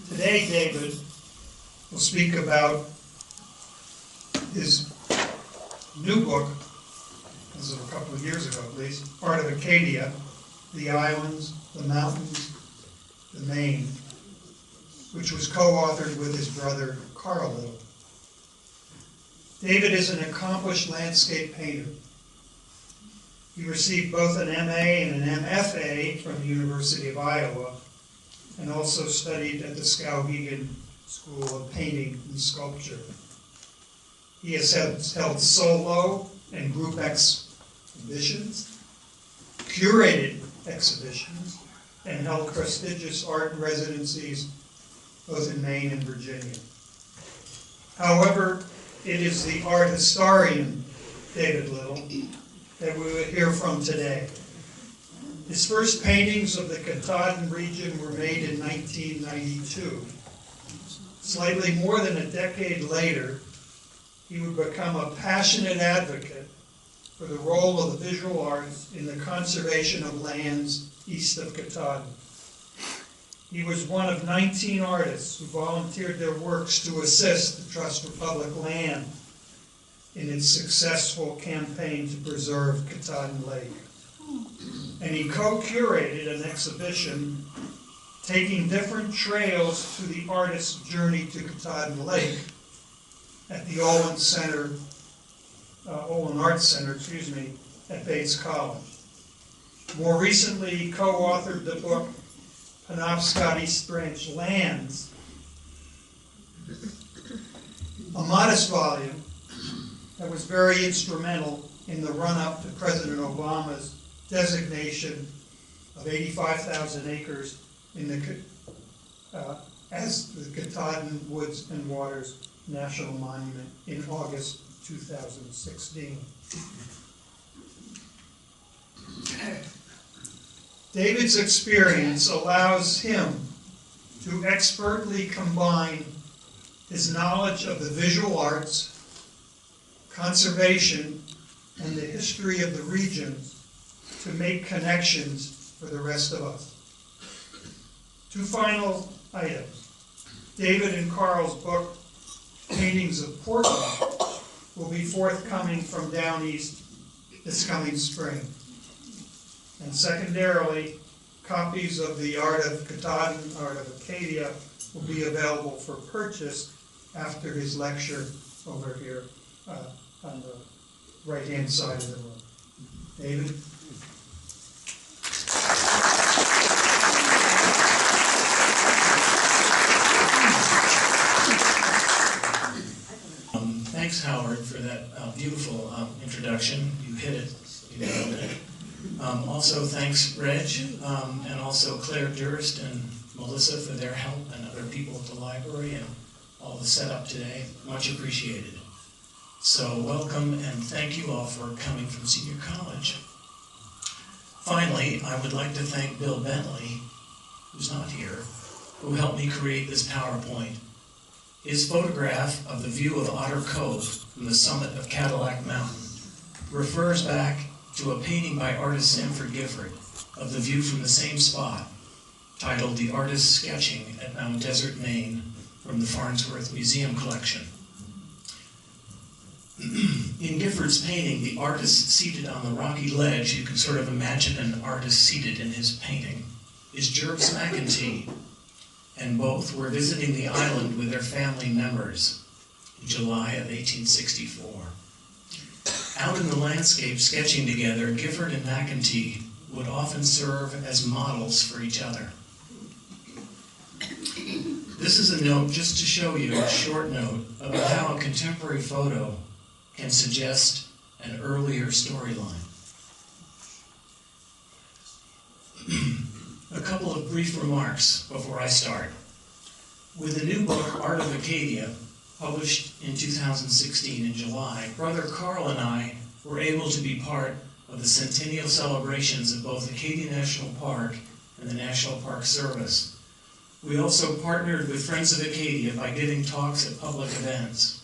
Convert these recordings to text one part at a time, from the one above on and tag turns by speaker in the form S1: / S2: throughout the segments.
S1: Today, David will speak about his new book, this is a couple of years ago at least, Art of Acadia, the Islands, the Mountains, the Maine, which was co-authored with his brother, Carl Little. David is an accomplished landscape painter. He received both an MA and an MFA from the University of Iowa, and also studied at the Skowhegan School of Painting and Sculpture. He has held solo and group exhibitions, curated exhibitions, and held prestigious art residencies both in Maine and Virginia. However, it is the art historian, David Little, that we will hear from today. His first paintings of the Katahdin region were made in 1992. Slightly more than a decade later, he would become a passionate advocate for the role of the visual arts in the conservation of lands east of Katahdin. He was one of 19 artists who volunteered their works to assist the Trust for Public Land in its successful campaign to preserve Katahdin Lake. And he co-curated an exhibition taking different trails to the artist's journey to Katahdin Lake at the Olin Arts Center, at Bates College. More recently, he co-authored the book Penobscot East Branch Lands, a modest volume that was very instrumental in the run-up to President Obama's designation of 85,000 acres in as the Katahdin Woods and Waters National Monument in August 2016. David's experience allows him to expertly combine his knowledge of the visual arts, conservation, and the history of the region to make connections for the rest of us. Two final items. David and Carl's book, Paintings of Portland, will be forthcoming from Down East this coming spring. And secondarily, copies of the Art of Katahdin, Art of Acadia, will be available for purchase after his lecture over here on the right-hand side of the room. David?
S2: Thanks, Howard, for that beautiful introduction. You hit it. You nailed it. Also, thanks, Reg, and also Claire Durst and Melissa for their help, and other people at the library, and all the setup today. Much appreciated. So welcome, and thank you all for coming from Senior College. Finally, I would like to thank Bill Bentley, who's not here, who helped me create this PowerPoint. His photograph of the view of Otter Cove from the summit of Cadillac Mountain refers back to a painting by artist Sanford Gifford of the view from the same spot, titled The Artist's Sketching at Mount Desert, Maine, from the Farnsworth Museum collection. In Gifford's painting, the artist seated on the rocky ledge, you can sort of imagine an artist seated in his painting, is Jervis McEntee, and both were visiting the island with their family members in July of 1864. Out in the landscape sketching together, Gifford and McEntee would often serve as models for each other. This is a note just to show you, a short note, about how a contemporary photo can suggest an earlier storyline. A couple of brief remarks before I start. With the new book, Art of Acadia, published in 2016 in July, Brother Carl and I were able to be part of the centennial celebrations of both Acadia National Park and the National Park Service. We also partnered with Friends of Acadia by giving talks at public events.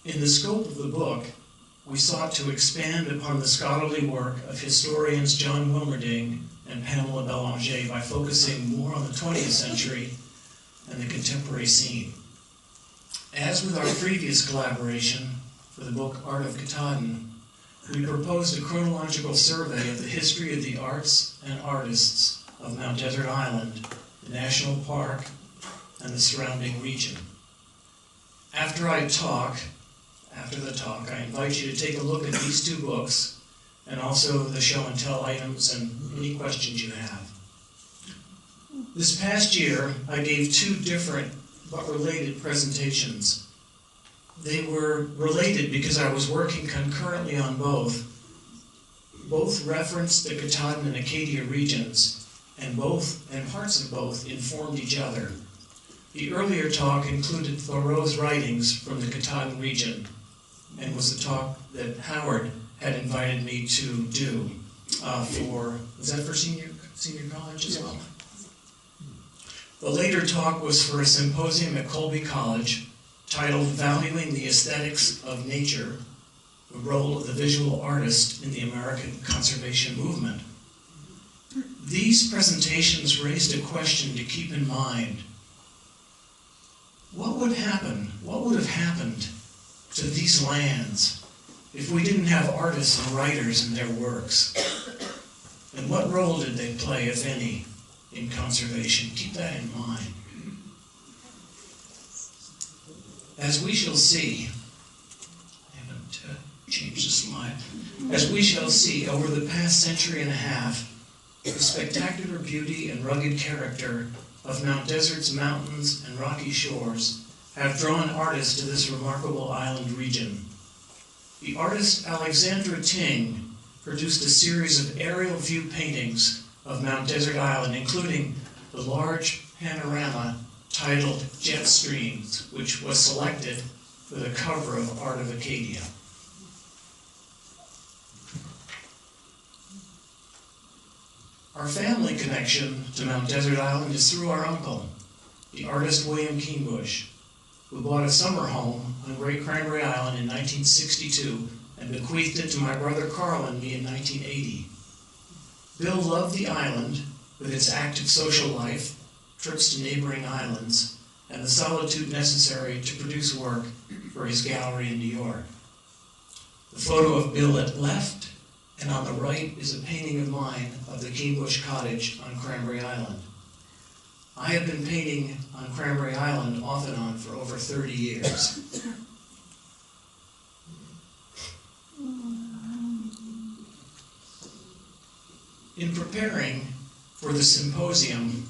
S2: In the scope of the book, we sought to expand upon the scholarly work of historians John Wilmerding and Pamela Belanger by focusing more on the 20th century and the contemporary scene. As with our previous collaboration for the book Art of Katahdin, we proposed a chronological survey of the history of the arts and artists of Mount Desert Island, the National Park, and the surrounding region. After the talk, I invite you to take a look at these two books and also the show and tell items and any questions you have. This past year, I gave two different but related presentations. They were related because I was working concurrently on both. Both referenced the Katahdin and Acadia regions, and parts of both informed each other. The earlier talk included Thoreau's writings from the Katahdin region, and was a talk that Howard had invited me to do was that for senior college as well? The later talk was for a symposium at Colby College titled Valuing the Aesthetics of Nature, the Role of the Visual Artist in the American Conservation Movement. These presentations raised a question to keep in mind. What would have happened to these lands if we didn't have artists and writers in their works? And what role did they play, if any, in conservation? Keep that in mind. As we shall see, I haven't changed the slide. As we shall see, over the past century and a half, the spectacular beauty and rugged character of Mount Desert's mountains and rocky shores have drawn artists to this remarkable island region. The artist Alexandra Ting produced a series of aerial view paintings of Mount Desert Island, including the large panorama titled Jet Streams, which was selected for the cover of Art of Acadia. Our family connection to Mount Desert Island is through our uncle, the artist William Keenbush, who bought a summer home on Great Cranberry Island in 1962 and bequeathed it to my brother Carl and me in 1980. Bill loved the island with its active social life, trips to neighboring islands, and the solitude necessary to produce work for his gallery in New York. The photo of Bill at left and on the right is a painting of mine of the Keenbush cottage on Cranberry Island. I have been painting on Cranberry Island off and on for over 30 years. In preparing for the symposium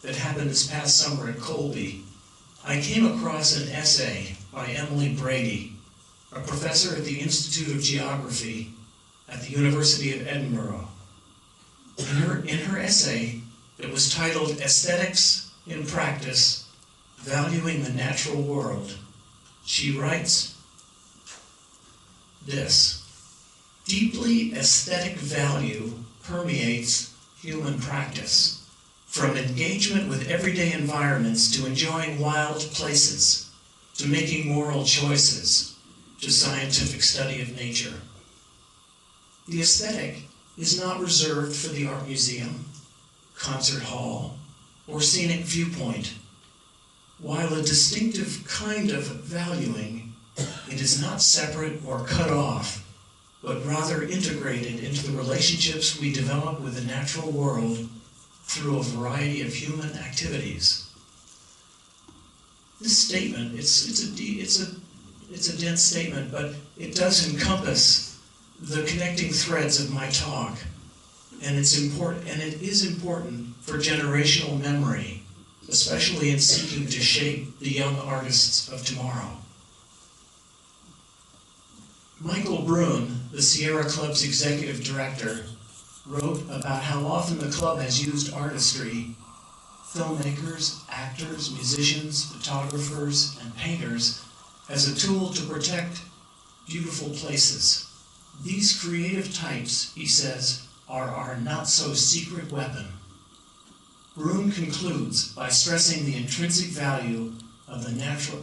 S2: that happened this past summer at Colby, I came across an essay by Emily Brady, a professor at the Institute of Geography at the University of Edinburgh. In her essay, it was titled Aesthetics in Practice, Valuing the Natural World, she writes this: deeply aesthetic value permeates human practice, from engagement with everyday environments to enjoying wild places, to making moral choices, to scientific study of nature. The aesthetic is not reserved for the art museum, concert hall, or scenic viewpoint. While a distinctive kind of valuing, it is not separate or cut off, but rather integrated into the relationships we develop with the natural world through a variety of human activities. This statement, it's a dense statement, but it does encompass the connecting threads of my talk, and it is important for generational memory, especially in seeking to shape the young artists of tomorrow. Michael Brune, the Sierra Club's executive director, wrote about how often the club has used artistry, filmmakers, actors, musicians, photographers, and painters as a tool to protect beautiful places. These creative types, he says, are our not-so-secret weapon. Brune concludes by stressing the intrinsic value of the natural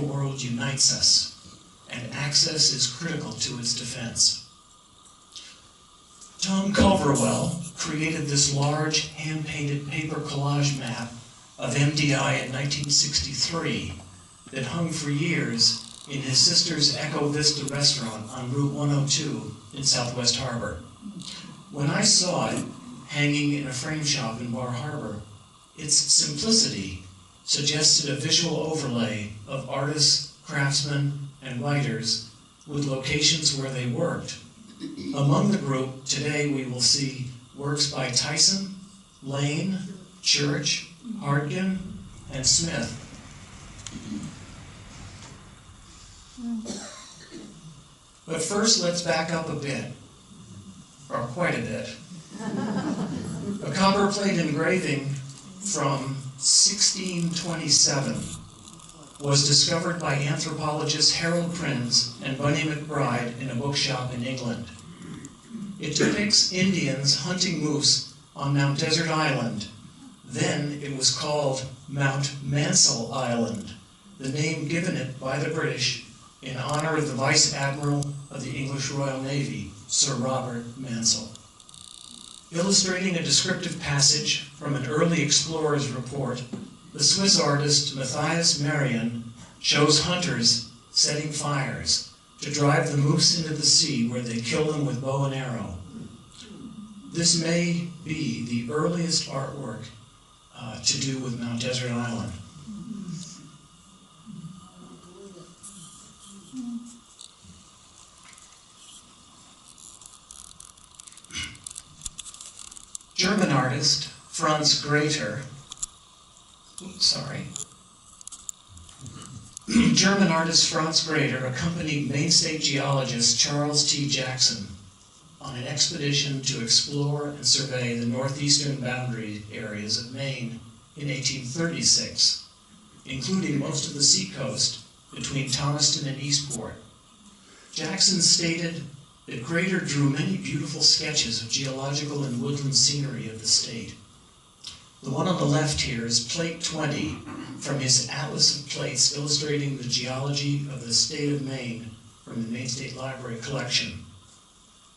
S2: world unites us, and access is critical to its defense. Tom Culverwell created this large hand-painted paper collage map of MDI in 1963 that hung for years in his sister's Echo Vista restaurant on Route 102 in Southwest Harbor. When I saw it hanging in a frame shop in Bar Harbor, its simplicity suggested a visual overlay of artists, craftsmen, and writers with locations where they worked. Among the group, today we will see works by Tyson, Lane, Church, Hartgen, and Smith. But first, let's back up a bit, or quite a bit. A copper plate engraving from 1627 was discovered by anthropologists Harold Prinz and Bunny McBride in a bookshop in England. It depicts Indians hunting moose on Mount Desert Island. Then it was called Mount Mansell Island, the name given it by the British in honor of the Vice Admiral of the English Royal Navy, Sir Robert Mansell. Illustrating a descriptive passage from an early explorer's report, the Swiss artist Matthias Marion shows hunters setting fires to drive the moose into the sea where they kill them with bow and arrow. This may be the earliest artwork to do with Mount Desert Island. German artist Franz Greta, German artist Franz Greta accompanied Maine State geologist Charles T. Jackson on an expedition to explore and survey the northeastern boundary areas of Maine in 1836, including most of the seacoast between Thomaston and Eastport. Jackson stated that Greta drew many beautiful sketches of geological and woodland scenery of the state. The one on the left here is plate 20 from his Atlas of Plates illustrating the geology of the state of Maine from the Maine State Library collection.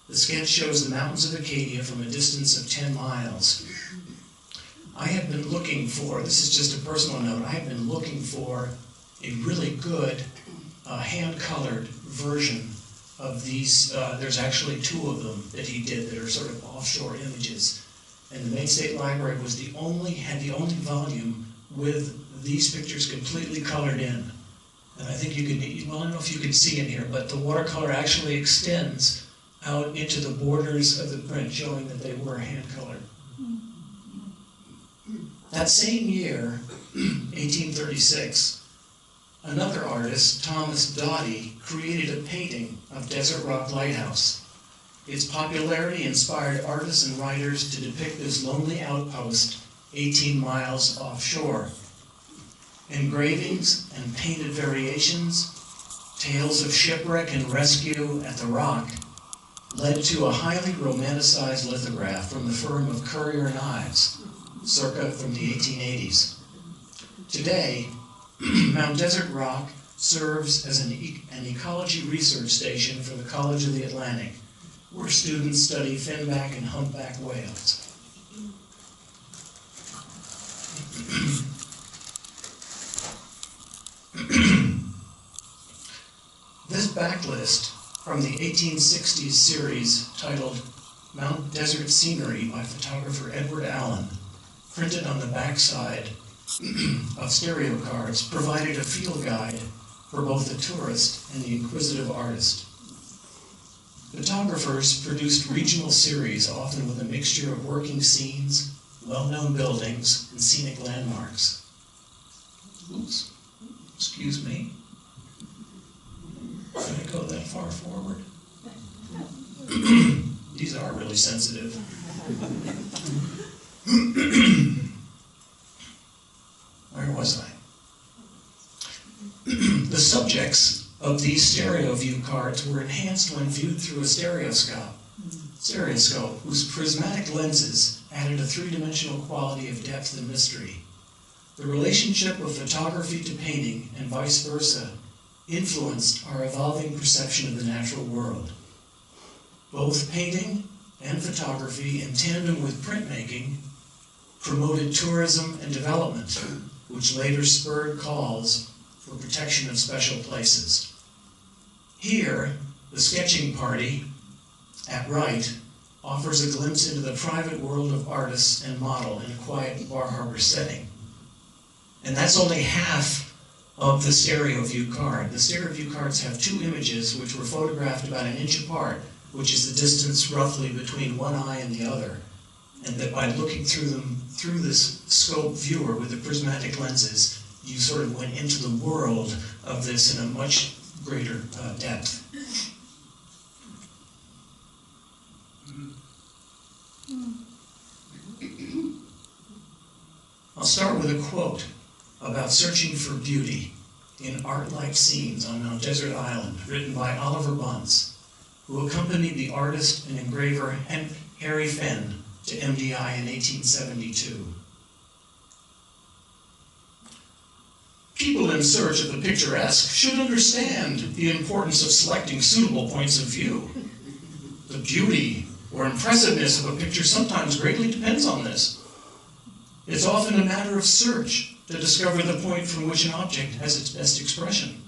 S2: The sketch shows the mountains of Acadia from a distance of 10 miles. I have been looking for, this is just a personal note, I have been looking for a really good hand-colored version of these. There's actually 2 of them that he did that are sort of offshore images. And the Maine State Library was had the only volume with these pictures completely colored in. And I think you can, well, I don't know if you can see in here, but the watercolor actually extends out into the borders of the print, showing that they were hand-colored. That same year, 1836, another artist, Thomas Doughty, created a painting of Desert Rock Lighthouse. Its popularity inspired artists and writers to depict this lonely outpost 18 miles offshore. Engravings and painted variations, tales of shipwreck and rescue at the Rock, led to a highly romanticized lithograph from the firm of Currier Knives, circa from the 1880s. Today, Mount Desert Rock serves as an ecology research station for the College of the Atlantic, where students study finback and humpback whales. This backlist from the 1860s series titled Mount Desert Scenery by photographer Edward Allen, printed on the backside of stereo cards, provided a field guide for both the tourist and the inquisitive artist. Photographers produced regional series, often with a mixture of working scenes, well-known buildings, and scenic landmarks. Oops, excuse me. Did I go that far forward? These are really sensitive. Where was I? The subjects of these stereo view cards were enhanced when viewed through a stereoscope, whose prismatic lenses added a three-dimensional quality of depth and mystery. The relationship of photography to painting and vice versa influenced our evolving perception of the natural world. Both painting and photography in tandem with printmaking promoted tourism and development, which later spurred calls for protection of special places. Here, the sketching party at Wright offers a glimpse into the private world of artists and model in a quiet Bar Harbor setting. And that's only half of the stereo view card. The stereo view cards have two images which were photographed about an inch apart, which is the distance roughly between one eye and the other. And that by looking through them through this scope viewer with the prismatic lenses, you sort of went into the world of this in a much greater depth. I'll start with a quote about searching for beauty in art-like scenes on Mount Desert Island, written by Oliver Bunce, who accompanied the artist and engraver Harry Fenn to MDI in 1872. People in search of the picturesque should understand the importance of selecting suitable points of view. The beauty or impressiveness of a picture sometimes greatly depends on this. It's often a matter of search to discover the point from which an object has its best expression.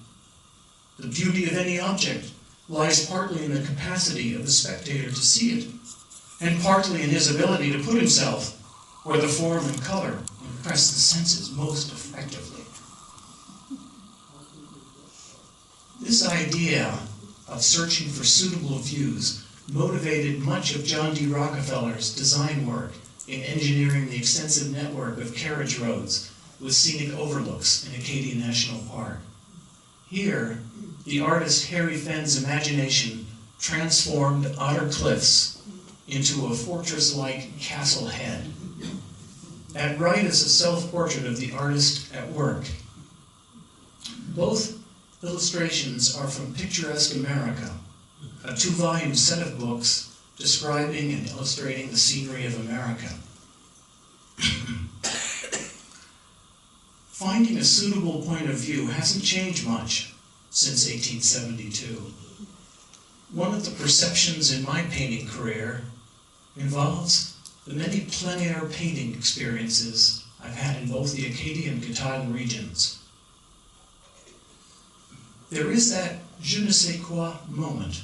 S2: The beauty of any object lies partly in the capacity of the spectator to see it, and partly in his ability to put himself where the form and color impress the senses most effectively. This idea of searching for suitable views motivated much of John D. Rockefeller's design work in engineering the extensive network of carriage roads with scenic overlooks in Acadia National Park. Here, the artist Harry Fenn's imagination transformed Otter Cliffs into a fortress-like castle head. At Wright is a self-portrait of the artist at work. Both illustrations are from Picturesque America, a 2-volume set of books describing and illustrating the scenery of America. Finding a suitable point of view hasn't changed much since 1872. One of the perceptions in my painting career involves the many plein air painting experiences I've had in both the Acadia and Katahdin regions. There is that je ne sais quoi moment,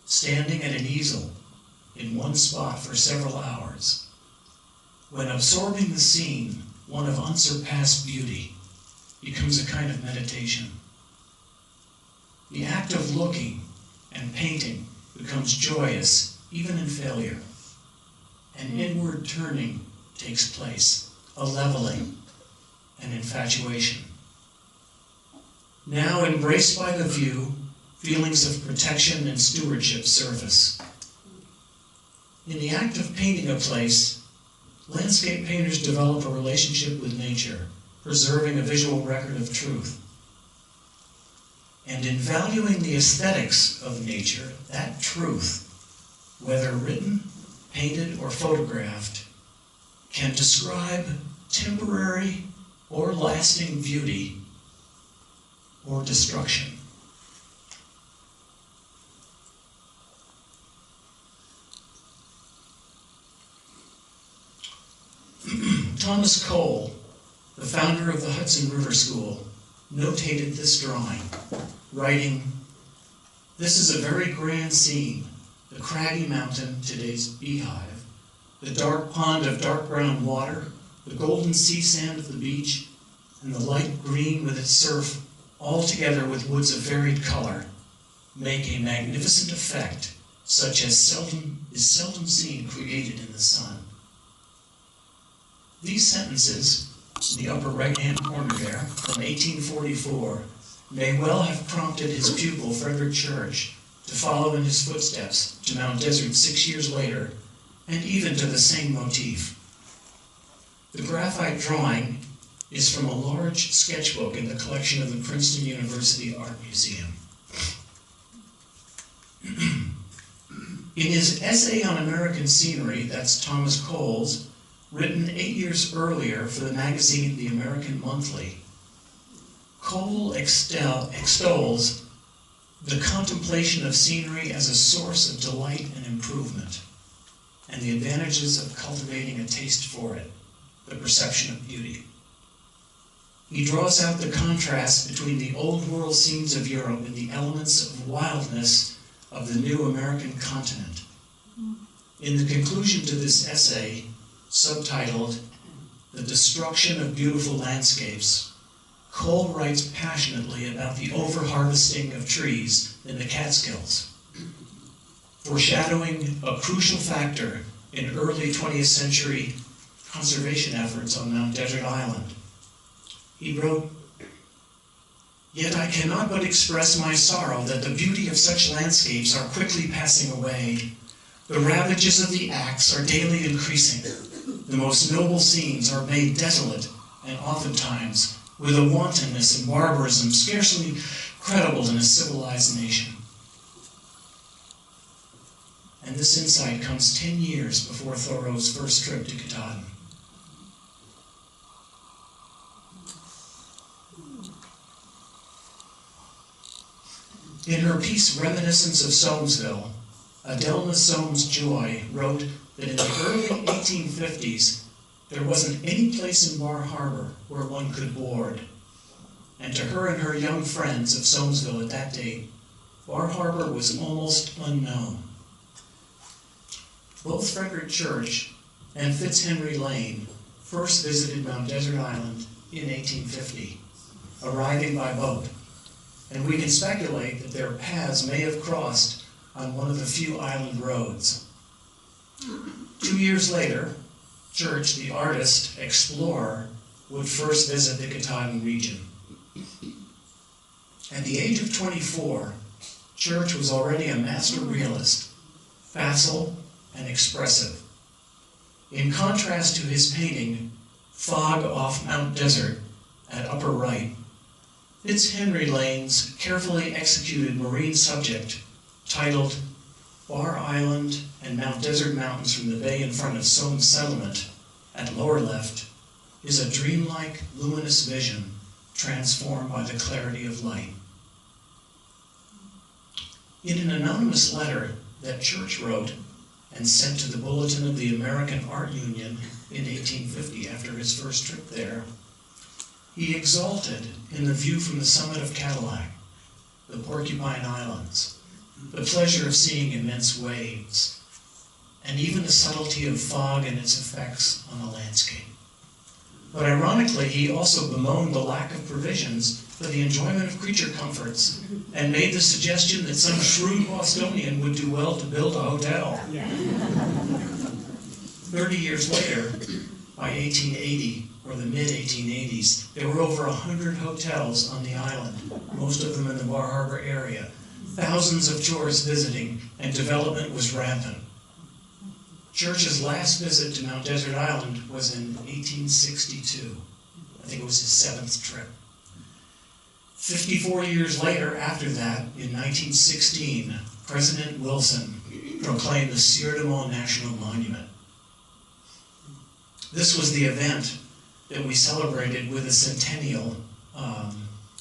S2: standing at an easel in one spot for several hours, when absorbing the scene, one of unsurpassed beauty, becomes a kind of meditation. The act of looking and painting becomes joyous, even in failure. An inward turning takes place, a leveling, an infatuation. Now embraced by the view, feelings of protection and stewardship surface. In the act of painting a place, landscape painters develop a relationship with nature, preserving a visual record of truth. And in valuing the aesthetics of nature, that truth, whether written, painted, or photographed, can describe temporary or lasting beauty or destruction. Thomas Cole, the founder of the Hudson River School, notated this drawing, writing, "This is a very grand scene, the craggy mountain, today's beehive, the dark pond of dark brown water, the golden sea sand of the beach, and the light green with its surf, all together with woods of varied color, make a magnificent effect such as is seldom seen created in the sun." These sentences, in the upper right-hand corner there, from 1844, may well have prompted his pupil, Frederick Church, to follow in his footsteps to Mount Desert 6 years later, and even to the same motif. The graphite drawing is from a large sketchbook in the collection of the Princeton University Art Museum. In his essay on American scenery, that's Thomas Cole's, written 8 years earlier for the magazine The American Monthly, Cole extols the contemplation of scenery as a source of delight and improvement. and the advantages of cultivating a taste for it, the perception of beauty. He draws out the contrast between the old world scenes of Europe and the elements of wildness of the new American continent. In the conclusion to this essay, subtitled "The Destruction of Beautiful Landscapes," Cole writes passionately about the over-harvesting of trees in the Catskills, foreshadowing a crucial factor in early 20th century conservation efforts on Mount Desert Island. He wrote, "Yet I cannot but express my sorrow that the beauty of such landscapes are quickly passing away. The ravages of the axe are daily increasing. The most noble scenes are made desolate, and oftentimes with a wantonness and barbarism scarcely credible in a civilized nation." And this insight comes 10 years before Thoreau's first trip to Katahdin. In her piece Reminiscence of Soamesville, Delma Soames Joy wrote that in the early 1850s, there wasn't any place in Bar Harbor where one could board. And to her and her young friends of Soamesville at that date, Bar Harbor was almost unknown. Both Frederick Church and Fitzhenry Lane first visited Mount Desert Island in 1850, arriving by boat. And we can speculate that their paths may have crossed on one of the few island roads. 2 years later, Church, the artist, explorer, would first visit the Katahdin region. At the age of 24, Church was already a master realist, facile and expressive. In contrast to his painting, Fog off Mount Desert, at upper right, Fitzhenry Lane's carefully executed marine subject, titled Bar Island and Mount Desert Mountains from the bay in front of Soames Settlement, at lower left, is a dreamlike, luminous vision transformed by the clarity of light. In an anonymous letter that Church wrote and sent to the Bulletin of the American Art Union in 1850 after his first trip there, he exulted in the view from the summit of Cadillac, the Porcupine Islands, the pleasure of seeing immense waves, and even the subtlety of fog and its effects on the landscape. But ironically, he also bemoaned the lack of provisions for the enjoyment of creature comforts and made the suggestion that some shrewd Bostonian would do well to build a hotel. 30 years later, by 1880, or the mid-1880s, there were over 100 hotels on the island, most of them in the Bar Harbor area, thousands of tourists visiting, and development was rampant. Church's last visit to Mount Desert Island was in 1862. I think it was his 7th trip. 54 years later, after that, in 1916, President Wilson proclaimed the Sieur de Mont National Monument. This was the event that we celebrated with a centennial of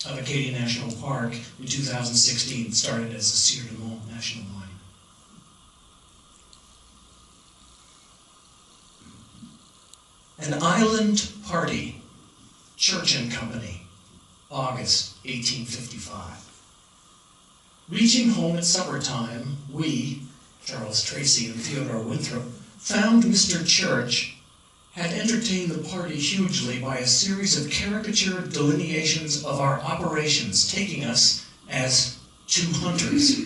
S2: Acadia National Park in 2016. It started as the Sieur de Mont National Monument. An Island Party, Church and Company, August 1855. Reaching home at supper time, we, Charles Tracy and Theodore Winthrop, found Mr. Church had entertained the party hugely by a series of caricature delineations of our operations, taking us as 2 hunters.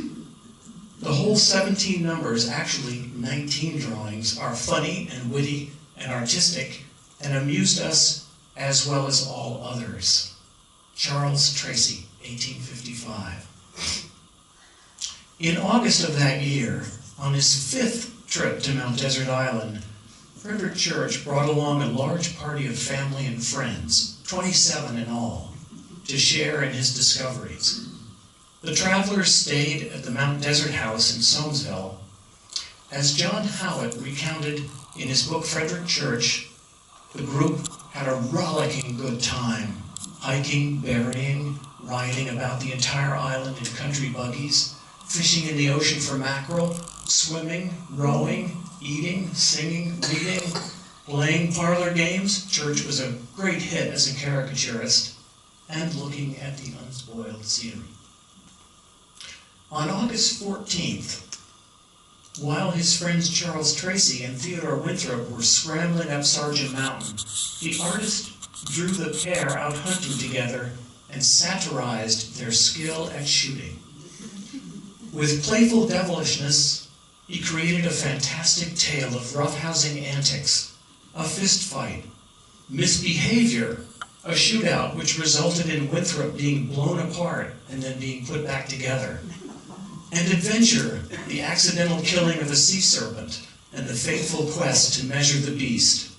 S2: The whole 17 numbers, actually 19 drawings, are funny and witty and artistic, and amused us as well as all others. Charles Tracy, 1855. In August of that year, on his 5th trip to Mount Desert Island, Frederick Church brought along a large party of family and friends, 27 in all, to share in his discoveries. The travelers stayed at the Mount Desert House in Soamesville. As John Howitt recounted in his book Frederick Church, the group had a rollicking good time, hiking, berrying, riding about the entire island in country buggies, fishing in the ocean for mackerel, swimming, rowing, eating, singing, reading, playing parlor games, Church was a great hit as a caricaturist, and looking at the unspoiled scenery. On August 14th, while his friends Charles Tracy and Theodore Winthrop were scrambling up Sargent Mountain, the artist drew the pair out hunting together and satirized their skill at shooting. With playful devilishness, he created a fantastic tale of roughhousing antics, a fist fight, misbehavior, a shootout which resulted in Winthrop being blown apart and then being put back together, and adventure, the accidental killing of a sea serpent and the fateful quest to measure the beast.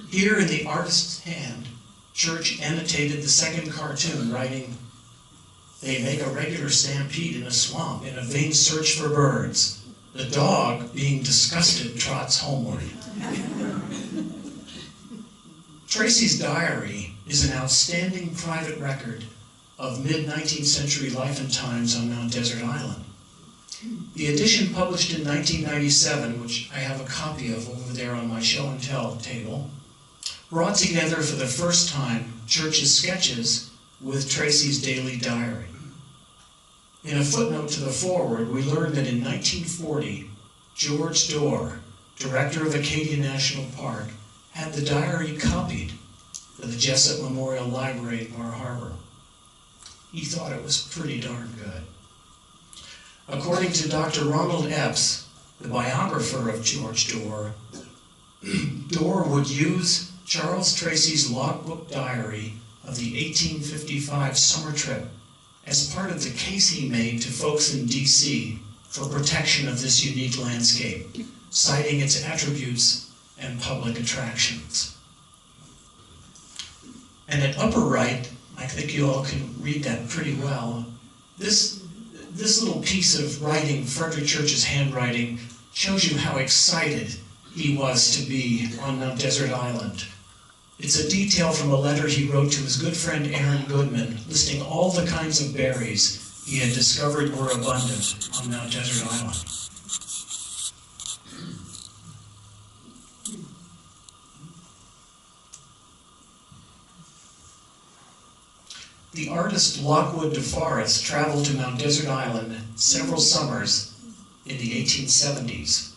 S2: Here in the artist's hand, Church annotated the second cartoon, writing, "They make a regular stampede in a swamp in a vain search for birds. The dog, being disgusted, trots homeward." Tracy's diary is an outstanding private record of mid-19th century life and times on Mount Desert Island. The edition published in 1997, which I have a copy of over there on my show and tell table, brought together for the first time Church's sketches with Tracy's daily diary. In a footnote to the foreword, we learn that in 1940, George Dorr, director of Acadia National Park, had the diary copied for the Jessup Memorial Library at Bar Harbor. He thought it was pretty darn good. According to Dr. Ronald Epps, the biographer of George Dorr, Dorr would use Charles Tracy's logbook diary of the 1855 summer trip as part of the case he made to folks in D.C. for protection of this unique landscape, citing its attributes and public attractions. And at upper right, I think you all can read that pretty well, this little piece of writing, Frederick Church's handwriting, shows you how excited he was to be on Mount Desert Island. It's a detail from a letter he wrote to his good friend Aaron Goodman, listing all the kinds of berries he had discovered were abundant on Mount Desert Island. The artist Lockwood DeForest traveled to Mount Desert Island several summers in the 1870s.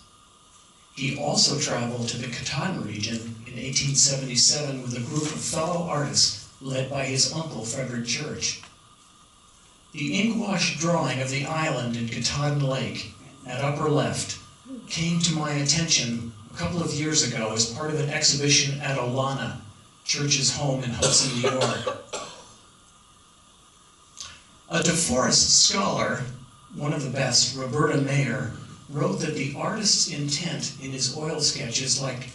S2: He also traveled to the Katahdin region in 1877 with a group of fellow artists led by his uncle, Frederick Church. The ink-wash drawing of the island in Katahdin Lake at upper left came to my attention a couple of years ago as part of an exhibition at Olana, Church's home in Hudson, New York. A DeForest scholar, one of the best, Roberta Mayer, wrote that the artist's intent in his oil sketches, like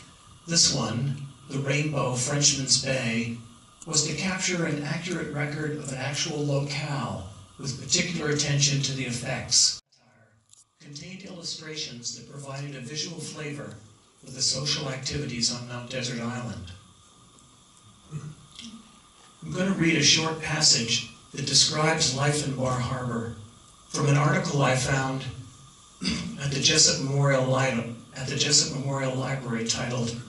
S2: this one, The Rainbow, Frenchman's Bay, was to capture an accurate record of an actual locale with particular attention to the effects. Contained illustrations that provided a visual flavor for the social activities on Mount Desert Island. I'm going to read a short passage that describes life in Bar Harbor from an article I found at the Jessup Memorial Library titled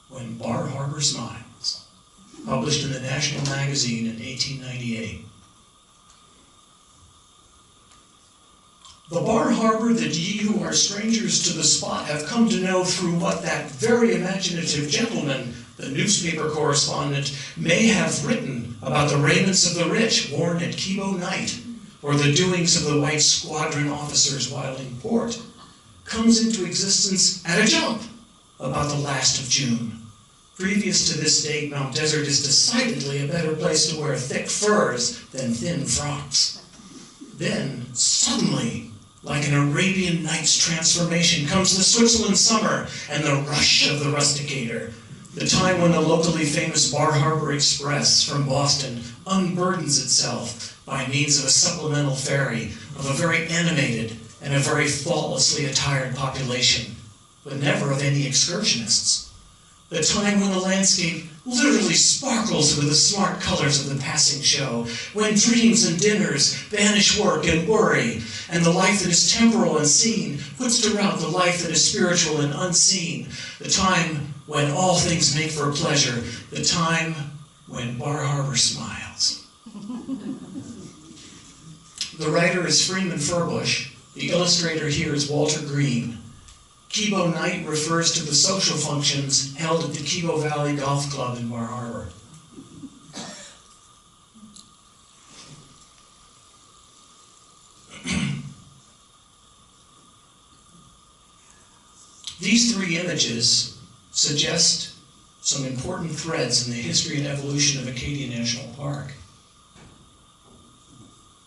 S2: "When Bar Harbor Smiles," published in the National Magazine in 1898. The Bar Harbor that ye who are strangers to the spot have come to know through what that very imaginative gentleman, the newspaper correspondent, may have written about the raiments of the rich worn at Kibo night, or the doings of the white squadron officers while in port, comes into existence at a jump about the last of June. Previous to this date, Mount Desert is decidedly a better place to wear thick furs than thin frocks. Then, suddenly, like an Arabian Nights transformation, comes the Switzerland summer and the rush of the rusticator, the time when the locally famous Bar Harbor Express from Boston unburdens itself by means of a supplemental ferry of a very animated and a very faultlessly attired population, but never of any excursionists. The time when the landscape literally sparkles with the smart colors of the passing show, when dreams and dinners banish work and worry, and the life that is temporal and seen puts to rout the life that is spiritual and unseen. The time when all things make for pleasure, the time when Bar Harbor smiles. The writer is Freeman Furbush. The illustrator here is Walter Green. Kibo Night refers to the social functions held at the Kibo Valley Golf Club in Bar Harbor. These three images suggest some important threads in the history and evolution of Acadia National Park.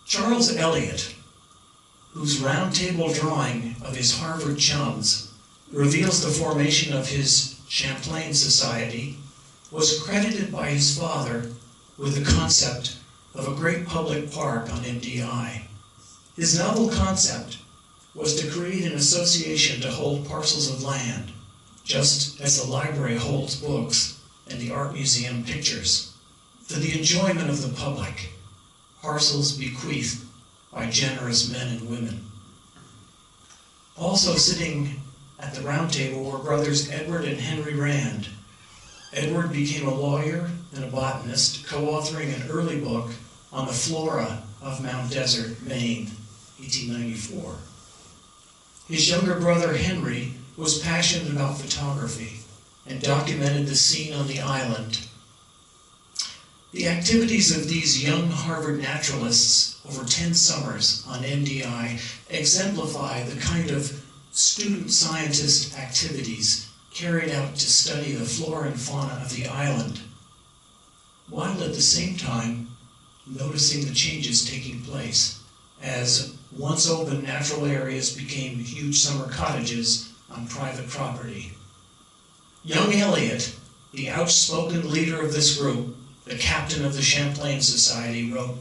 S2: Charles Eliot, whose round table drawing of his Harvard chums reveals the formation of his Champlain Society, was credited by his father with the concept of a great public park on MDI. His novel concept was to create an association to hold parcels of land, just as the library holds books and the art museum pictures, for the enjoyment of the public, parcels bequeathed by generous men and women. Also sitting at the round table were brothers Edward and Henry Rand. Edward became a lawyer and a botanist, co-authoring an early book on the flora of Mount Desert, Maine, 1894. His younger brother Henry was passionate about photography and documented the scene on the island. The activities of these young Harvard naturalists over 10 summers on MDI exemplify the kind of student-scientist activities carried out to study the flora and fauna of the island, while at the same time noticing the changes taking place as once open natural areas became huge summer cottages on private property. Young Eliot, the outspoken leader of this group, the captain of the Champlain Society, wrote,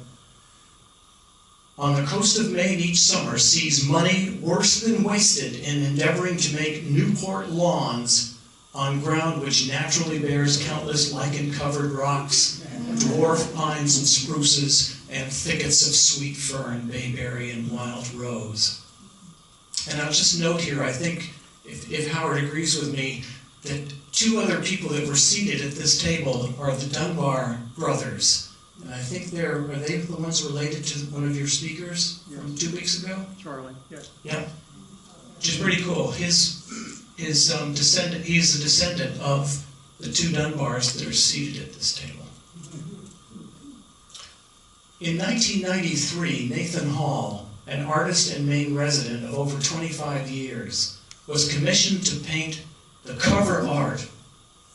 S2: "On the coast of Maine each summer sees money worse than wasted in endeavoring to make Newport lawns on ground which naturally bears countless lichen-covered rocks, dwarf pines and spruces, and thickets of sweet fern, bayberry, and wild rose." And I'll just note here, I think, if Howard agrees with me, that two other people that were seated at this table are the Dunbar brothers. And I think are they the ones related to one of your speakers from 2 weeks ago?
S3: Charlie, yes.
S2: Yeah, which is pretty cool. He's a descendant of the two Dunbars that are seated at this table. In 1993, Nathan Hall, an artist and Maine resident of over 25 years, was commissioned to paint the cover art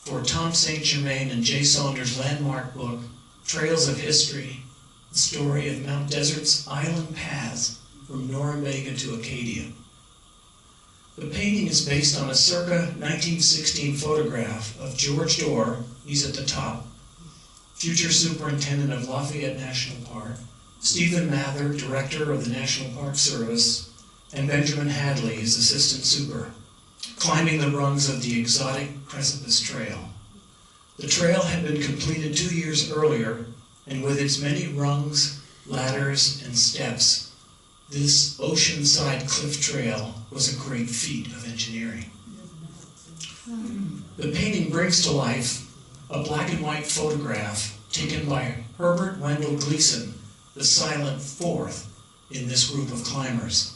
S2: for Tom St. Germain and Jay Saunders' landmark book, Trails of History, the story of Mount Desert's island paths from Norumbega to Acadia. The painting is based on a circa 1916 photograph of George Dorr, he's at the top, future superintendent of Lafayette National Park, Stephen Mather, director of the National Park Service, and Benjamin Hadley, his assistant super, climbing the rungs of the exotic Precipice Trail. The trail had been completed 2 years earlier, and with its many rungs, ladders, and steps, this oceanside cliff trail was a great feat of engineering. The painting brings to life a black and white photograph taken by Herbert Wendell Gleason, the silent fourth in this group of climbers.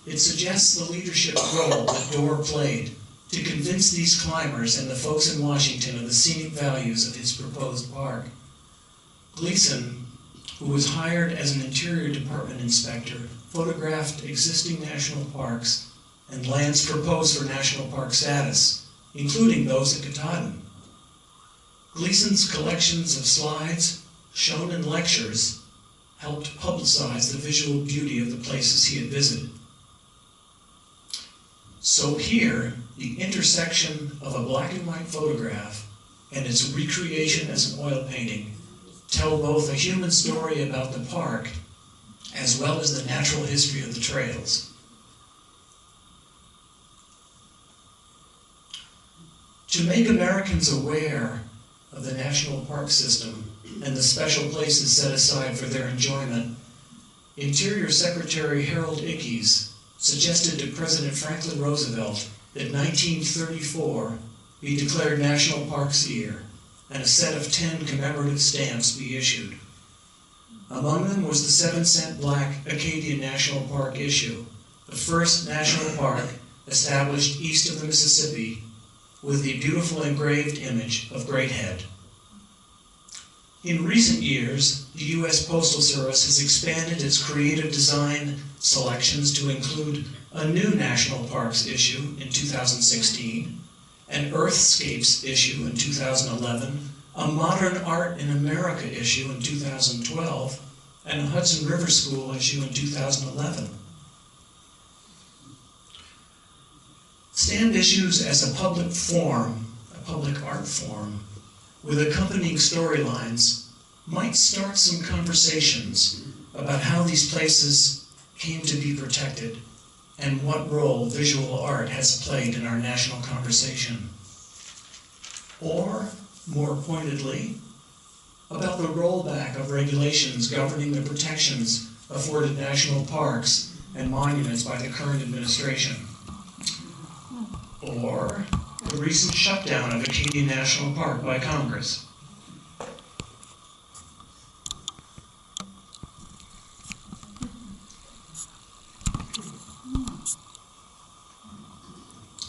S2: It suggests the leadership role that Dorr played to convince these climbers and the folks in Washington of the scenic values of his proposed park. Gleason, who was hired as an Interior Department inspector, photographed existing national parks and lands proposed for national park status, including those at Katahdin. Gleason's collections of slides, shown in lectures, helped publicize the visual beauty of the places he had visited. So here, the intersection of a black and white photograph and its recreation as an oil painting tell both a human story about the park as well as the natural history of the trails. To make Americans aware of the national park system and the special places set aside for their enjoyment, Interior Secretary Harold Ickes suggested to President Franklin Roosevelt that 1934 be declared National Parks Year, and a set of 10 commemorative stamps be issued. Among them was the 7-cent black Acadia National Park issue, the first national park established east of the Mississippi, with the beautiful engraved image of Great Head. In recent years, the U.S. Postal Service has expanded its creative design selections to include a new National Parks issue in 2016, an Earthscapes issue in 2011, a Modern Art in America issue in 2012, and a Hudson River School issue in 2011. Stamp issues as a public form, a public art form, with accompanying storylines might start some conversations about how these places came to be protected and what role visual art has played in our national conversation. Or, more pointedly, about the rollback of regulations governing the protections afforded national parks and monuments by the current administration. Or the recent shutdown of Acadia National Park by Congress.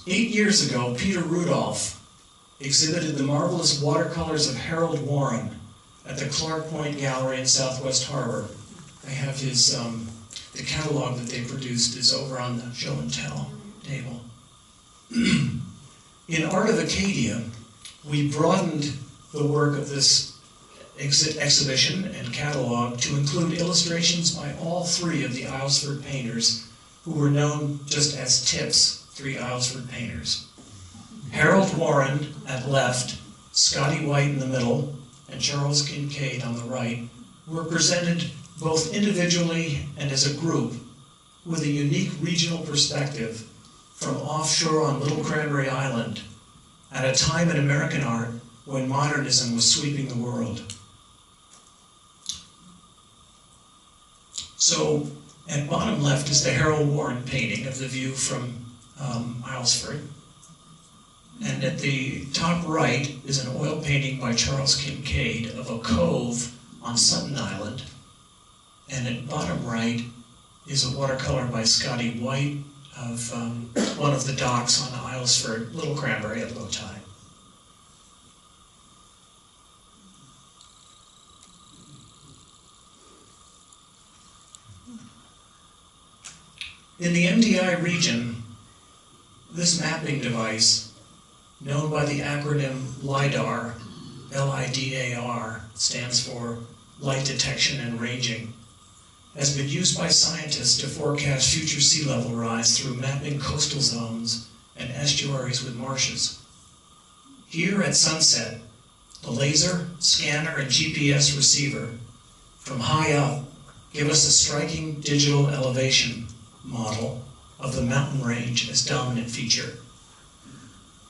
S2: Eight years ago, Peter Rudolph exhibited the marvelous watercolors of Harold Warren at the Clark Point Gallery in Southwest Harbor. I have his, the catalog that they produced is over on the show and tell table. In Art of Acadia, we broadened the work of this exhibition and catalog to include illustrations by all three of the Islesford painters, who were known just as TIPS, 3 Islesford painters. Harold Warren at left, Scotty White in the middle, and Charles Kincaid on the right were presented both individually and as a group with a unique regional perspective from offshore on Little Cranberry Island at a time in American art when modernism was sweeping the world. So at bottom left is the Harold Warren painting of the view from Islesford. And at the top right is an oil painting by Charles Kincaid of a cove on Sutton Island. And at bottom right is a watercolor by Scotty White of one of the docks on Islesford, Little Cranberry at low tide. In the MDI region, this mapping device, known by the acronym LIDAR, L-I-D-A-R, stands for Light Detection and Ranging, has been used by scientists to forecast future sea level rise through mapping coastal zones and estuaries with marshes. Here at sunset, the laser, scanner, and GPS receiver from high up give us a striking digital elevation model of the mountain range as dominant feature.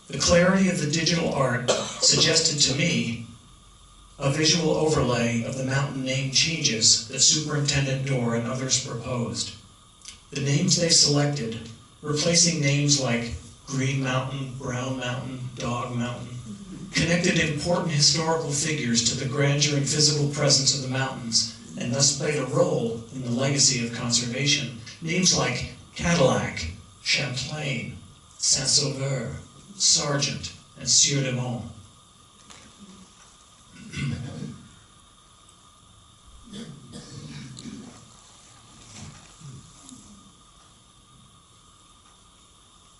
S2: The clarity of the digital art suggested to me a visual overlay of the mountain name changes that Superintendent Dorr and others proposed. The names they selected, replacing names like Green Mountain, Brown Mountain, Dog Mountain, connected important historical figures to the grandeur and physical presence of the mountains, and thus played a role in the legacy of conservation. Names like Cadillac, Champlain, Saint-Sauveur, Sargent, and Sieur de Mont.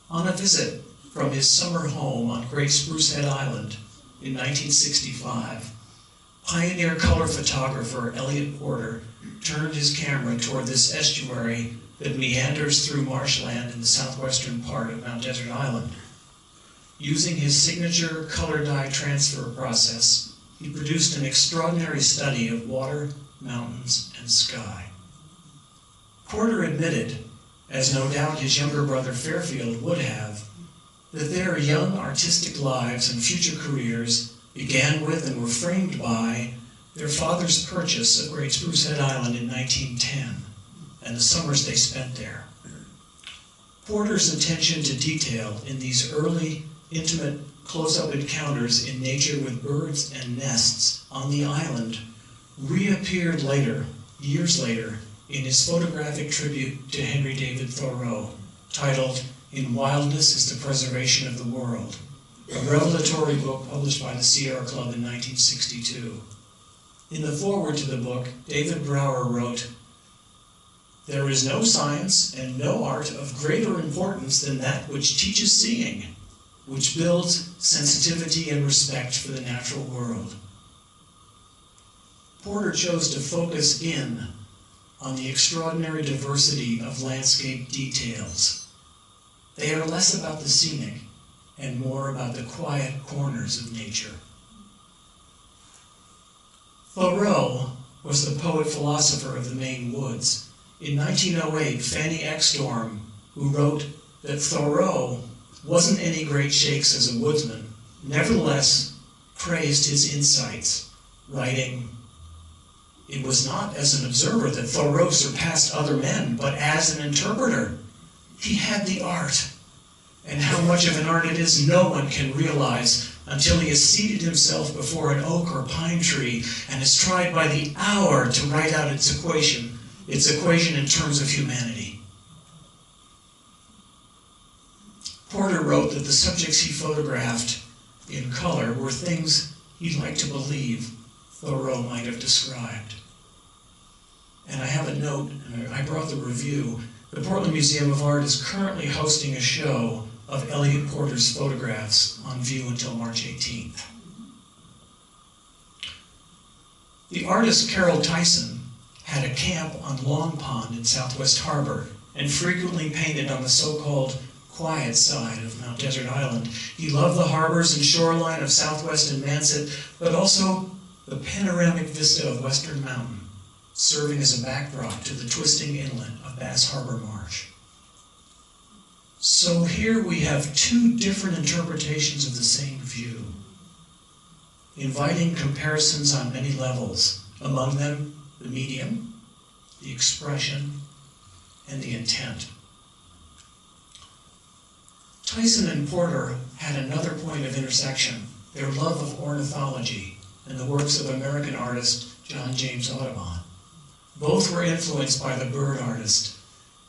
S2: On a visit from his summer home on Great Sprucehead Island in 1965, pioneer color photographer Eliot Porter turned his camera toward this estuary that meanders through marshland in the southwestern part of Mount Desert Island. Using his signature color dye transfer process, he produced an extraordinary study of water, mountains, and sky. Porter admitted, as no doubt his younger brother Fairfield would have, that their young artistic lives and future careers began with and were framed by their father's purchase of Great Spruce Head Island in 1910 and the summers they spent there. Porter's attention to detail in these early, intimate, close-up encounters in nature with birds and nests on the island reappeared later, years later, in his photographic tribute to Henry David Thoreau, titled "In Wildness is the Preservation of the World," a revelatory book published by the Sierra Club in 1962. In the foreword to the book, David Brower wrote, "There is no science and no art of greater importance than that which teaches seeing, which builds sensitivity and respect for the natural world." Porter chose to focus in on the extraordinary diversity of landscape details. They are less about the scenic and more about the quiet corners of nature. Thoreau was the poet-philosopher of the Maine woods. In 1908, Fanny Exstorm, who wrote that Thoreau wasn't any great shakes as a woodsman, nevertheless praised his insights, writing, "It was not as an observer that Thoreau surpassed other men, but as an interpreter. He had the art, and how much of an art it is no one can realize until he has seated himself before an oak or pine tree and has tried by the hour to write out its equation in terms of humanity." Porter wrote that the subjects he photographed in color were things he'd like to believe Thoreau might have described. And I have a note, and I brought the review. The Portland Museum of Art is currently hosting a show of Eliot Porter's photographs on view until March 18th. The artist Carol Tyson had a camp on Long Pond in Southwest Harbor and frequently painted on the so-called quiet side of Mount Desert Island. He loved the harbors and shoreline of Southwest and Manset, but also the panoramic vista of Western Mountain, serving as a backdrop to the twisting inlet of Bass Harbor Marsh. So here we have two different interpretations of the same view, inviting comparisons on many levels, among them the medium, the expression, and the intent. Tyson and Porter had another point of intersection, their love of ornithology and the works of American artist John James Audubon. Both were influenced by the bird artist.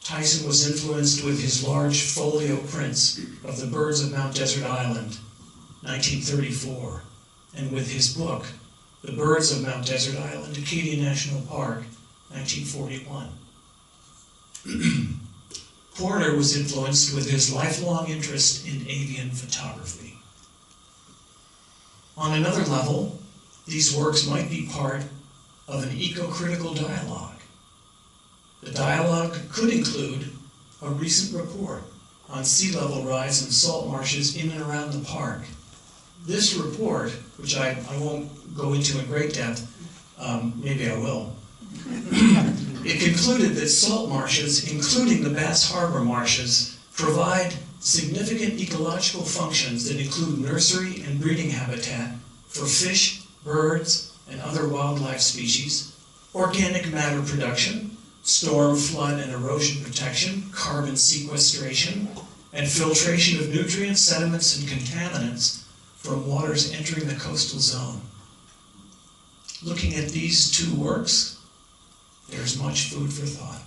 S2: Tyson was influenced with his large folio prints of the birds of Mount Desert Island, 1934, and with his book, The Birds of Mount Desert Island, Acadia National Park, 1941. Porter was influenced with his lifelong interest in avian photography. On another level, these works might be part of an eco-critical dialogue. The dialogue could include a recent report on sea level rise in salt marshes in and around the park. This report, which I won't go into in great depth, maybe I will, it concluded that salt marshes, including the Bass Harbor marshes, provide significant ecological functions that include nursery and breeding habitat for fish, birds, and other wildlife species, organic matter production, storm, flood, and erosion protection, carbon sequestration, and filtration of nutrients, sediments, and contaminants from waters entering the coastal zone. Looking at these two works, there's much food for thought.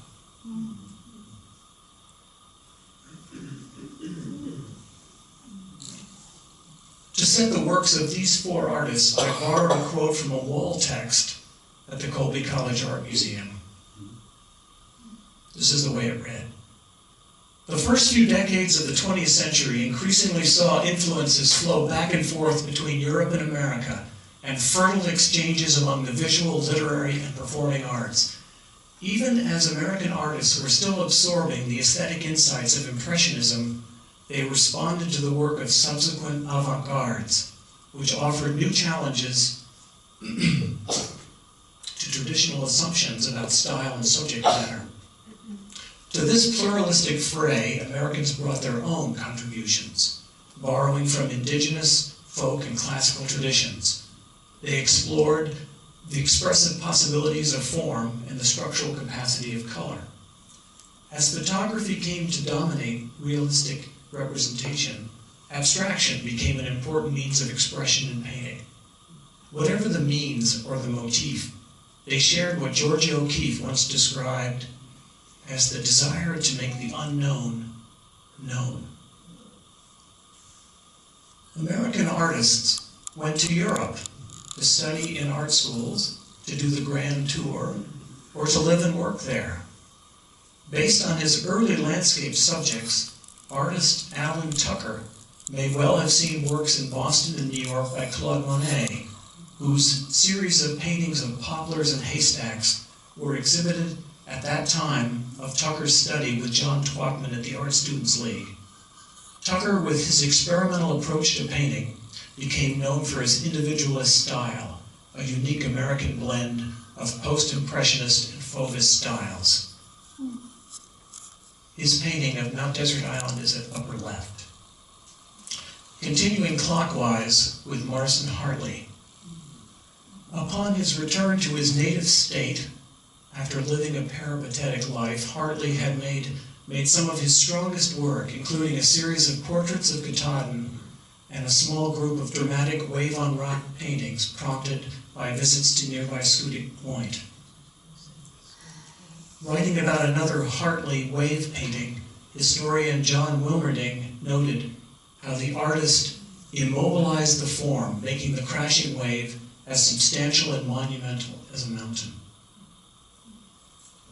S2: To set the works of these four artists, I borrowed a quote from a wall text at the Colby College Art Museum. This is the way it read. The first few decades of the 20th century increasingly saw influences flow back and forth between Europe and America, and fertile exchanges among the visual, literary, and performing arts. Even as American artists were still absorbing the aesthetic insights of Impressionism, they responded to the work of subsequent avant-gardes, which offered new challenges to traditional assumptions about style and subject matter. To this pluralistic fray, Americans brought their own contributions. borrowing from indigenous, folk, and classical traditions. They explored the expressive possibilities of form and the structural capacity of color. As photography came to dominate realistic representation, abstraction became an important means of expression in painting. Whatever the means or the motif, they shared what Georgia O'Keeffe once described as the desire to make the unknown known. American artists went to Europe to study in art schools, to do the grand tour, or to live and work there. Based on his early landscape subjects, artist Alan Tucker may well have seen works in Boston and New York by Claude Monet, whose series of paintings of poplars and haystacks were exhibited at that time of Tucker's study with John Twachtman at the Art Students League. Tucker, with his experimental approach to painting, became known for his individualist style, a unique American blend of post-impressionist and Fauvist styles. His painting of Mount Desert Island is at upper left. Continuing clockwise with Marson Hartley. Upon his return to his native state, after living a peripatetic life, Hartley had made some of his strongest work, including a series of portraits of Katahdin and a small group of dramatic wave-on-rock paintings prompted by visits to nearby Schoodic Point. Writing about another Hartley wave painting, historian John Wilmerding noted how the artist immobilized the form, making the crashing wave as substantial and monumental as a mountain.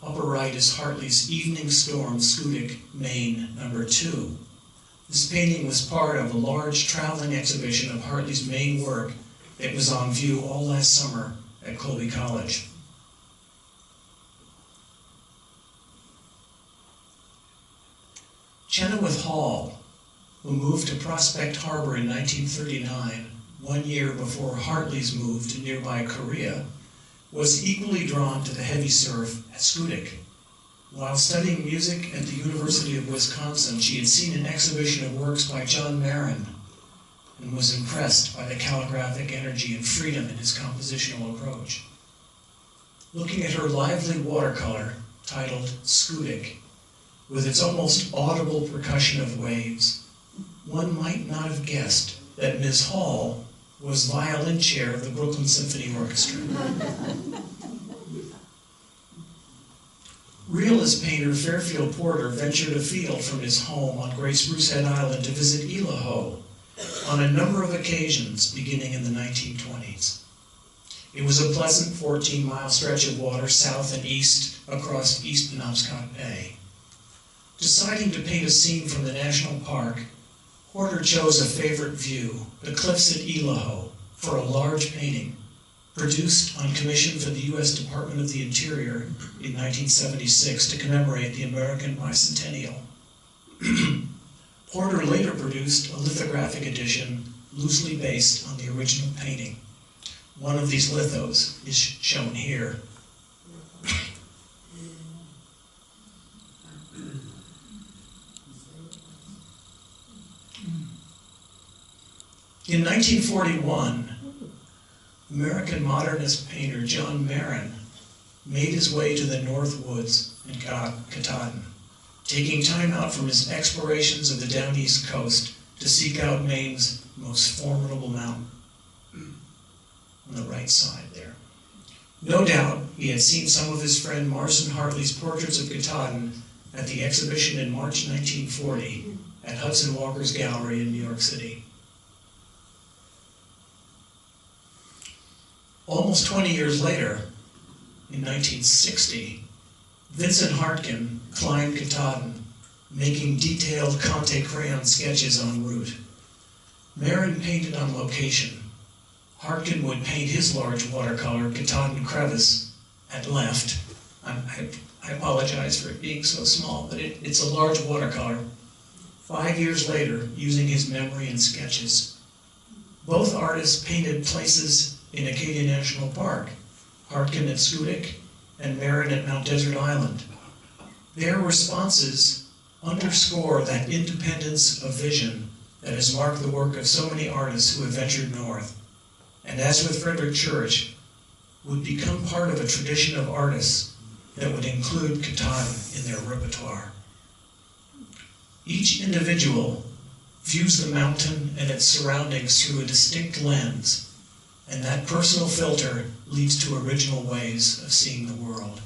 S2: Upper right is Hartley's Evening Storm, Schoodic, Maine, No. 2. This painting was part of a large traveling exhibition of Hartley's main work that was on view all last summer at Colby College. Chenoweth Hall, who moved to Prospect Harbor in 1939, 1 year before Hartley's move to nearby Korea, was equally drawn to the heavy surf at Schoodic. While studying music at the University of Wisconsin, she had seen an exhibition of works by John Marin and was impressed by the calligraphic energy and freedom in his compositional approach. Looking at her lively watercolor, titled Schoodic, with its almost audible percussion of waves, one might not have guessed that Ms. Hall was violin chair of the Brooklyn Symphony Orchestra. Realist painter Fairfield Porter ventured afield from his home on Great Sprucehead Island to visit Ilaho on a number of occasions beginning in the 1920s. It was a pleasant 14-mile stretch of water south and east across East Penobscot Bay. Deciding to paint a scene from the national park, Porter chose a favorite view, the cliffs at Ilaho, for a large painting, produced on commission for the U.S. Department of the Interior in 1976 to commemorate the American bicentennial. Porter later produced a lithographic edition loosely based on the original painting. One of these lithos is shown here. In 1941, American modernist painter John Marin made his way to the North Woods in Katahdin, taking time out from his explorations of the down east coast to seek out Maine's most formidable mountain, on the right side there. No doubt he had seen some of his friend Marson Hartley's portraits of Katahdin at the exhibition in March 1940 at Hudson Walker's Gallery in New York City. Almost 20 years later, in 1960, Vincent Hartkin climbed Katahdin, making detailed Conte crayon sketches en route. Marin painted on location. Hartkin would paint his large watercolor, Katahdin Crevice, at left. I apologize for it being so small, but it's a large watercolor. 5 years later, using his memory and sketches. Both artists painted places in Acadia National Park, Hartkin at Schoodic and Marin at Mount Desert Island. Their responses underscore that independence of vision that has marked the work of so many artists who have ventured north, and as with Frederick Church, would become part of a tradition of artists that would include Katahdin in their repertoire. Each individual views the mountain and its surroundings through a distinct lens, and that personal filter leads to original ways of seeing the world.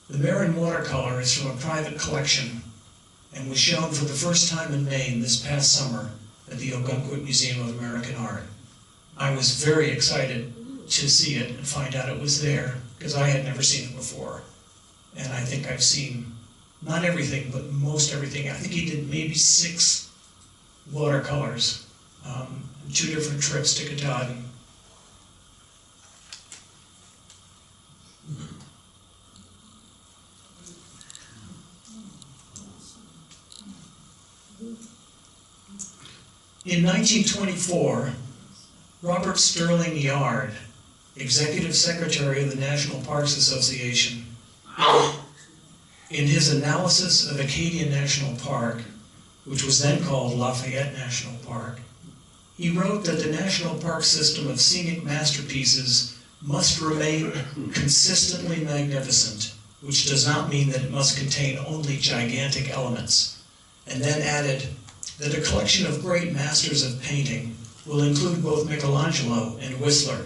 S2: The Marin watercolor is from a private collection and was shown for the first time in Maine this past summer at the Lockwood Museum of American Art. I was very excited to see it and find out it was there, because I had never seen it before. And I think I've seen, not everything, but most everything. I think he did maybe 6 watercolors, 2 different trips to Katahdin. In 1924, Robert Sterling Yard, Executive Secretary of the National Parks Association, in his analysis of Acadia National Park, which was then called Lafayette National Park, he wrote that the national park system of scenic masterpieces must remain consistently magnificent, which does not mean that it must contain only gigantic elements, and then added that a collection of great masters of painting will include both Michelangelo and Whistler.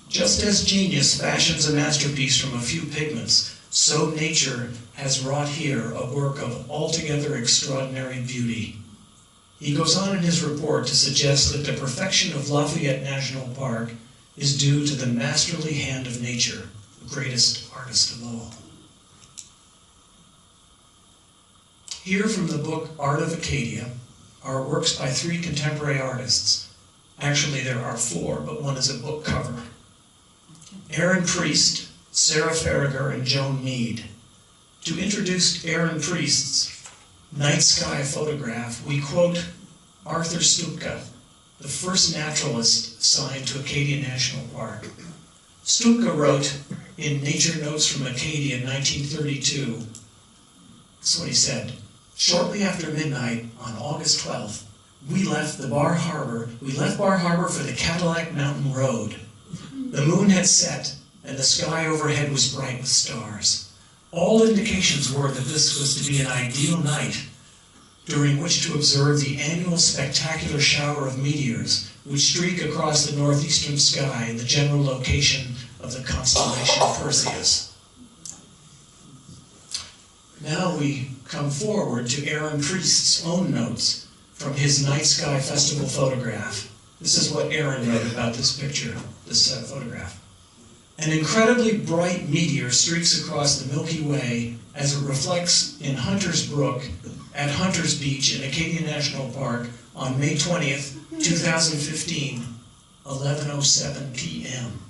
S2: Just as genius fashions a masterpiece from a few pigments, so nature has wrought here a work of altogether extraordinary beauty. He goes on in his report to suggest that the perfection of Lafayette National Park is due to the masterly hand of nature, the greatest artist of all. Here from the book Art of Acadia are works by 3 contemporary artists. Actually, there are 4, but one is a book cover. Aaron Priest, Sarah Farragher, and Joan Mead. To introduce Aaron Priest's night sky photograph, we quote Arthur Stupka, the first naturalist assigned to Acadia National Park. Stupka wrote in Nature Notes from Acadia in 1932, that's what he said: "Shortly after midnight on August 12th, we left Bar Harbor for the Cadillac Mountain Road. The moon had set, and the sky overhead was bright with stars. All indications were that this was to be an ideal night during which to observe the annual spectacular shower of meteors which streak across the northeastern sky in the general location of the constellation Perseus." Now we come forward to Aaron Priest's own notes from his Night Sky Festival photograph. This is what Aaron wrote about this picture, this photograph. "An incredibly bright meteor streaks across the Milky Way as it reflects in Hunter's Brook at Hunter's Beach in Acadia National Park on May 20th, 2015, 11:07 p.m.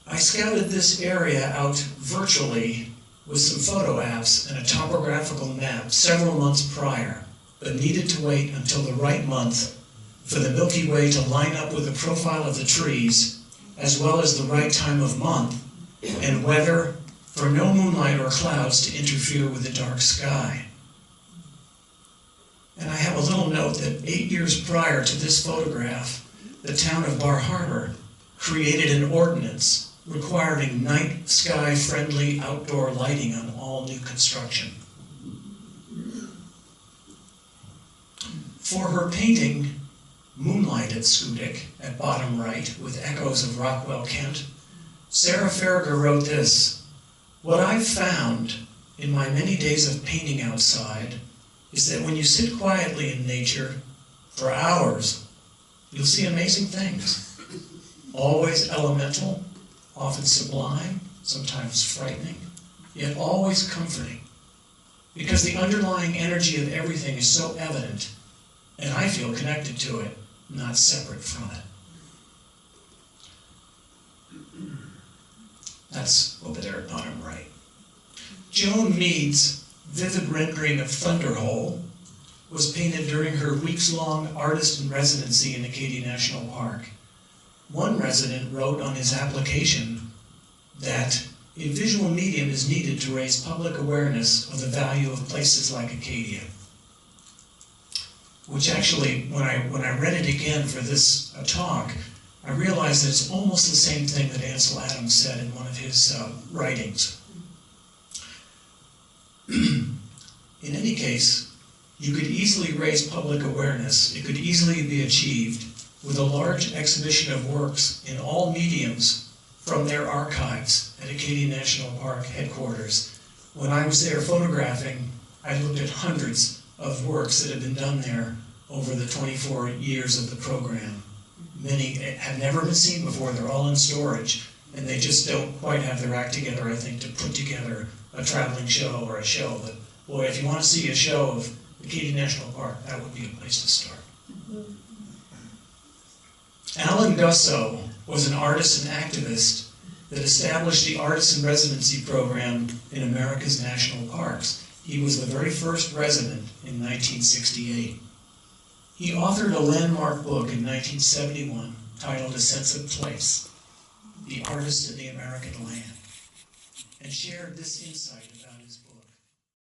S2: I scouted this area out virtually with some photo apps and a topographical map several months prior, but needed to wait until the right month for the Milky Way to line up with the profile of the trees, as well as the right time of month and weather for no moonlight or clouds to interfere with the dark sky. And I have a little note that 8 years prior to this photograph, the town of Bar Harbor created an ordinance requiring night sky friendly outdoor lighting on all new construction. For her painting Moonlight at Schoodic, at bottom right, with echoes of Rockwell, Kent, Sarah Farragher wrote this: "What I've found in my many days of painting outside is that when you sit quietly in nature for hours, you'll see amazing things. Always elemental, often sublime, sometimes frightening, yet always comforting. Because the underlying energy of everything is so evident, and I feel connected to it, not separate from it." That's over there at bottom right. Joan Mead's vivid rendering of Thunderhole was painted during her weeks-long artist in residency in Acadia National Park. One resident wrote on his application that a visual medium is needed to raise public awareness of the value of places like Acadia. which actually, when I read it again for this talk, I realized that it's almost the same thing that Ansel Adams said in one of his writings. In any case, you could easily raise public awareness. It could easily be achieved with a large exhibition of works in all mediums from their archives at Acadia National Park headquarters. When I was there photographing, I looked at hundreds of works that had been done there over the 24 years of the program. Many have never been seen before. They're all in storage, and they just don't quite have their act together, I think, to put together a traveling show or a show. But boy, if you want to see a show of Acadia National Park, that would be a place to start. Alan Gussow was an artist and activist that established the Artist in Residency program in America's national parks. He was the very first resident in 1968. He authored a landmark book in 1971 titled A Sense of Place, The Artist in the American Land, and shared this insight